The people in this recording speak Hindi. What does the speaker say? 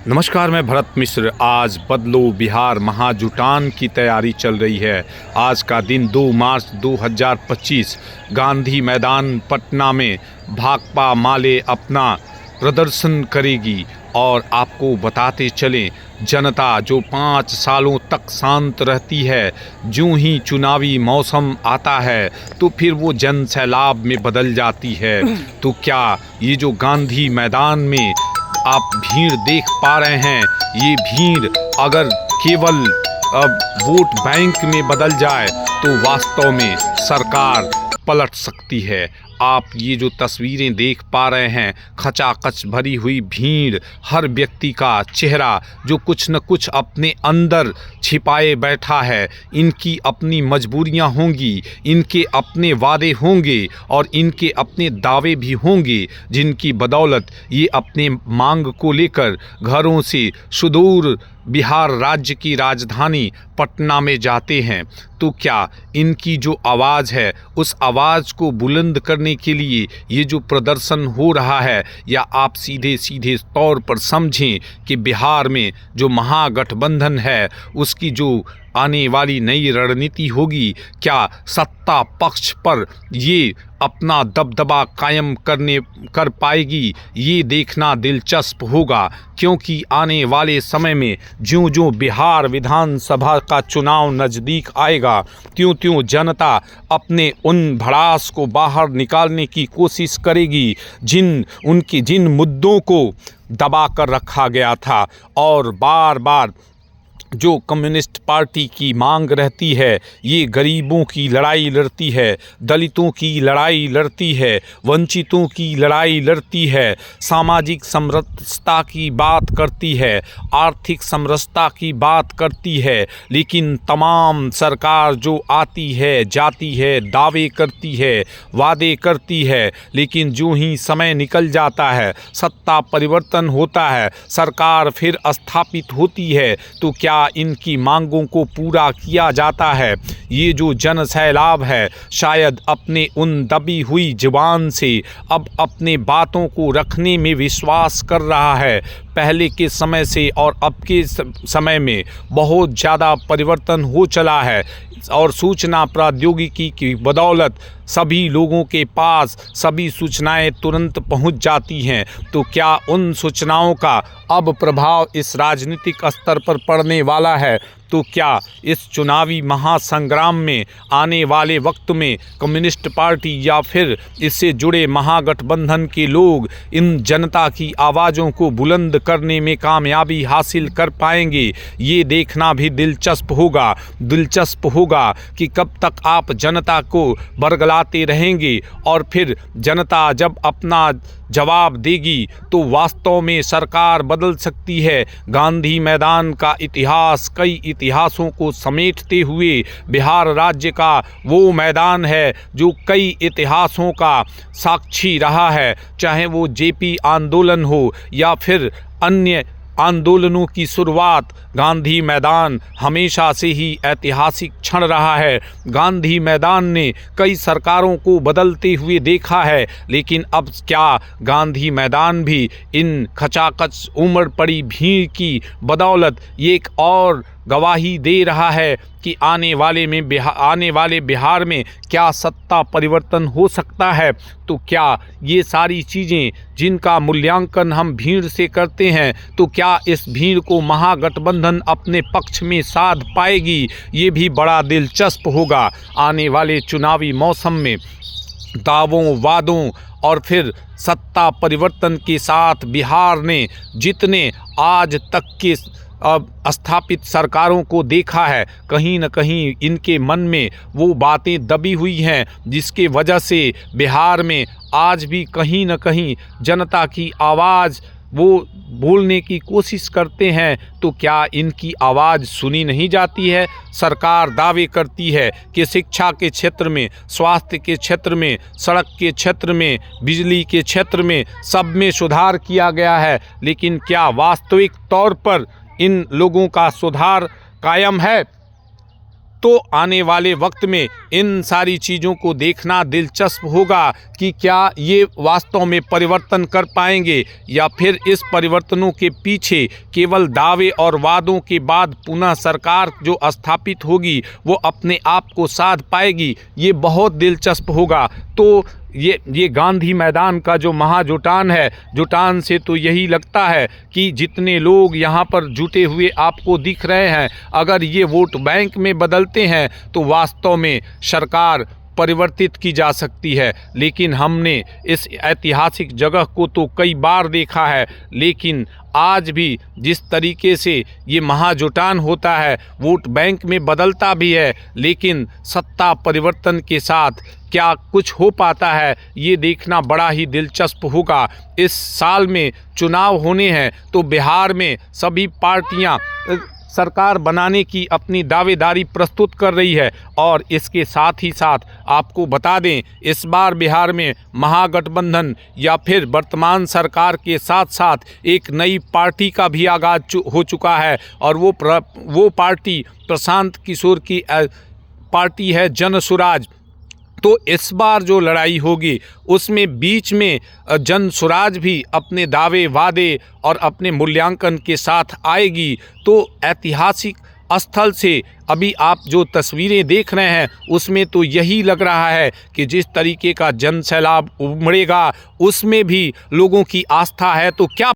नमस्कार, मैं भरत मिश्र। आज बदलो बिहार महाजुटान की तैयारी चल रही है। आज का दिन 2 मार्च 2025 गांधी मैदान पटना में भाकपा माले अपना प्रदर्शन करेगी। और आपको बताते चलें, जनता जो 5 सालों तक शांत रहती है, यूं ही चुनावी मौसम आता है तो फिर वो जन सैलाब में बदल जाती है। तो क्या ये जो गांधी मैदान में आप भीड़ देख पा रहे हैं, ये भीड़ अगर केवल वोट बैंक में बदल जाए तो वास्तव में सरकार पलट सकती है। आप ये जो तस्वीरें देख पा रहे हैं, खचाखच भरी हुई भीड़, हर व्यक्ति का चेहरा जो कुछ न कुछ अपने अंदर छिपाए बैठा है। इनकी अपनी मजबूरियां होंगी, इनके अपने वादे होंगे और इनके अपने दावे भी होंगे, जिनकी बदौलत ये अपने मांग को लेकर घरों से सुदूर बिहार राज्य की राजधानी पटना में जाते हैं। तो क्या इनकी जो आवाज़ है, उस आवाज़ को बुलंद करने के लिए ये जो प्रदर्शन हो रहा है, या आप सीधे सीधे तौर पर समझें कि बिहार में जो महागठबंधन है उसकी जो आने वाली नई रणनीति होगी, क्या सत्ता पक्ष पर ये अपना दबदबा कायम कर पाएगी, ये देखना दिलचस्प होगा। क्योंकि आने वाले समय में ज्यों-ज्यों बिहार विधानसभा का चुनाव नज़दीक आएगा, त्यों-त्यों जनता अपने उन भड़ास को बाहर निकालने की कोशिश करेगी जिन मुद्दों को दबा कर रखा गया था। और बार बार जो कम्युनिस्ट पार्टी की मांग रहती है, ये गरीबों की लड़ाई लड़ती है, दलितों की लड़ाई लड़ती है, वंचितों की लड़ाई लड़ती है, सामाजिक समरसता की बात करती है, आर्थिक समरसता की बात करती है। लेकिन तमाम सरकार जो आती है, जाती है, दावे करती है, वादे करती है, लेकिन जो ही समय निकल जाता है, सत्ता परिवर्तन होता है, सरकार फिर स्थापित होती है, तो क्या इनकी मांगों को पूरा किया जाता है? ये जो जन सैलाब है, शायद अपने उन दबी हुई जुबान से अब अपने बातों को रखने में विश्वास कर रहा है। पहले के समय से और अब के समय में बहुत ज़्यादा परिवर्तन हो चला है और सूचना प्रौद्योगिकी की बदौलत सभी लोगों के पास सभी सूचनाएं तुरंत पहुंच जाती हैं। तो क्या उन सूचनाओं का अब प्रभाव इस राजनीतिक स्तर पर पड़ने वाला है? तो क्या इस चुनावी महासंग्राम में आने वाले वक्त में कम्युनिस्ट पार्टी या फिर इससे जुड़े महागठबंधन के लोग इन जनता की आवाज़ों को बुलंद करने में कामयाबी हासिल कर पाएंगे? ये देखना भी दिलचस्प होगा कि कब तक आप जनता को बरगलाते रहेंगे और फिर जनता जब अपना जवाब देगी तो वास्तव में सरकार बदल सकती है। गांधी मैदान का इतिहास कई इतिहासों को समेटते हुए बिहार राज्य का वो मैदान है जो कई इतिहासों का साक्षी रहा है, चाहे वो जेपी आंदोलन हो या फिर अन्य आंदोलनों की शुरुआत। गांधी मैदान हमेशा से ही ऐतिहासिक क्षण रहा है। गांधी मैदान ने कई सरकारों को बदलते हुए देखा है, लेकिन अब क्या गांधी मैदान भी इन खचाखच उमड़ पड़ी भीड़ की बदौलत एक और गवाही दे रहा है कि आने वाले बिहार में क्या सत्ता परिवर्तन हो सकता है? तो क्या ये सारी चीज़ें जिनका मूल्यांकन हम भीड़ से करते हैं, तो क्या इस भीड़ को महागठबंधन अपने पक्ष में साध पाएगी? ये भी बड़ा दिलचस्प होगा। आने वाले चुनावी मौसम में दावों, वादों और फिर सत्ता परिवर्तन के साथ बिहार ने जितने आज तक के स्थापित सरकारों को देखा है, कहीं न कहीं इनके मन में वो बातें दबी हुई हैं जिसके वजह से बिहार में आज भी कहीं न कहीं जनता की आवाज़ वो बोलने की कोशिश करते हैं। तो क्या इनकी आवाज़ सुनी नहीं जाती है? सरकार दावे करती है कि शिक्षा के क्षेत्र में, स्वास्थ्य के क्षेत्र में, सड़क के क्षेत्र में, बिजली के क्षेत्र में सब में सुधार किया गया है, लेकिन क्या वास्तविक तौर पर इन लोगों का सुधार कायम है? तो आने वाले वक्त में इन सारी चीज़ों को देखना दिलचस्प होगा कि क्या ये वास्तव में परिवर्तन कर पाएंगे या फिर इस परिवर्तनों के पीछे केवल दावे और वादों के बाद पुनः सरकार जो स्थापित होगी वो अपने आप को साध पाएगी। ये बहुत दिलचस्प होगा। तो ये गांधी मैदान का जो महाजुटान है, जुटान से तो यही लगता है कि जितने लोग यहाँ पर जुटे हुए आपको दिख रहे हैं, अगर ये वोट बैंक में बदलते हैं तो वास्तव में सरकार परिवर्तित की जा सकती है। लेकिन हमने इस ऐतिहासिक जगह को तो कई बार देखा है, लेकिन आज भी जिस तरीके से ये महाजुटान होता है, वोट बैंक में बदलता भी है, लेकिन सत्ता परिवर्तन के साथ क्या कुछ हो पाता है, ये देखना बड़ा ही दिलचस्प होगा। इस साल में चुनाव होने हैं तो बिहार में सभी पार्टियां सरकार बनाने की अपनी दावेदारी प्रस्तुत कर रही है। और इसके साथ ही साथ आपको बता दें, इस बार बिहार में महागठबंधन या फिर वर्तमान सरकार के साथ साथ एक नई पार्टी का भी आगाज हो चुका है, और वो पार्टी प्रशांत किशोर की पार्टी है जनसुराज। तो इस बार जो लड़ाई होगी उसमें बीच में जनसुराज भी अपने दावे वादे और अपने मूल्यांकन के साथ आएगी। तो ऐतिहासिक स्थल से अभी आप जो तस्वीरें देख रहे हैं उसमें तो यही लग रहा है कि जिस तरीके का जनसैलाब उमड़ेगा उसमें भी लोगों की आस्था है। तो क्या